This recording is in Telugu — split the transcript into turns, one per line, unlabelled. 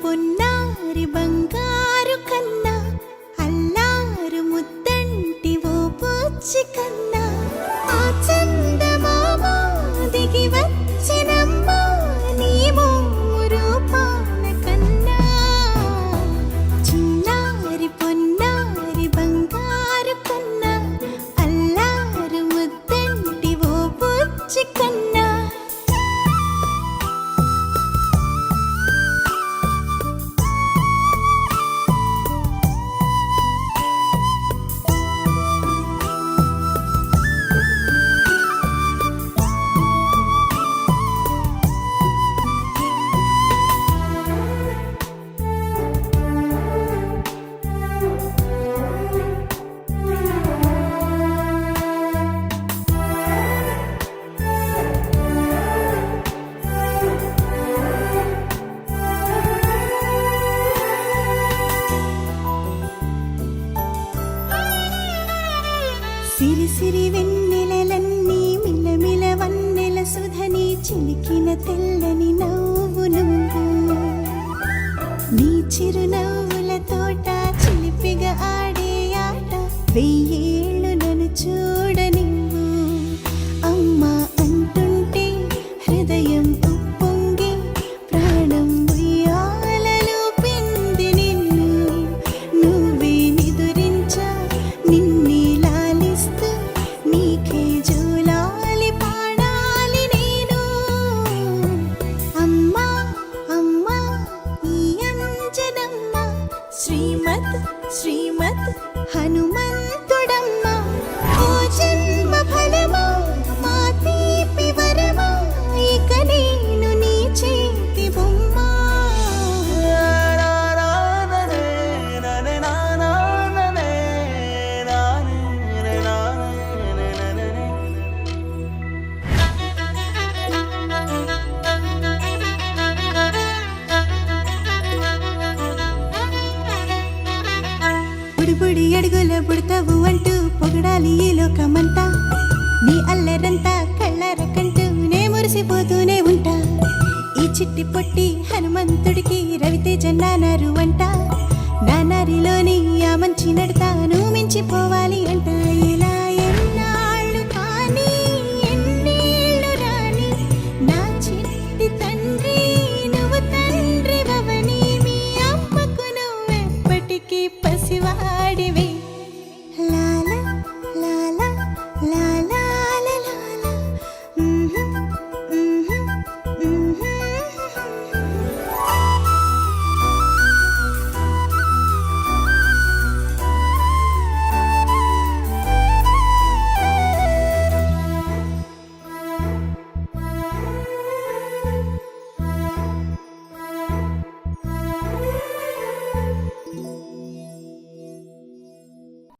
పొన్నారి బంగారు కన్నా అల్లారు ముద్దంటి ఓ పూచి కన్నా ఆ చందమామ దిగి వచ్చినమ్మా నీ రూపాల కన్నా చిన్నారి పొన్నారి బంగారు కన్నా అల్లారు ముద్దంటి ఓ పూచి కన్నా సిరి సిరి వెన్నెలలన్నీ మిలమిల వన్నెల సుధని చిలికిన తెల్లని నవ్వు నువ్వు నీ చిరునవ్వుల తోట చిలిపిగా ఆడే ఆట వెయ్యేళ్ళు నన్ను చూడనివ్వు అమ్మా అంటుంటే హృదయం ఉప్పొంగి ప్రాణం ఉయ్యాలలో పిండి నిన్ను నువ్వే నిదురించా నిన్నే నీకే జూలాలి పాడాలి నేను అమ్మా అమ్మా ఈ అంజనమ్మ శ్రీమత్ శ్రీమత్ హనుమంతుడమ్మ ఓ జన్మ ఫలమా మా తీపి వరమా ఇక నేను నీ చేతి బొమ్మ బుడి అడుగుల బుడతావు అంటూ పొగడాలి ఈ లోకమంతా నీ అల్లరంతా కళ్ళరకంటూ నే మురిసిపోతూనే ఉంటా ఈ చిట్టి పొట్టి హనుమంతుడికి రవితేజ నానారు అంట నానారిలోని ఆ మంచి నడతా నువ్వు మించిపోవాలి అంట ఇలా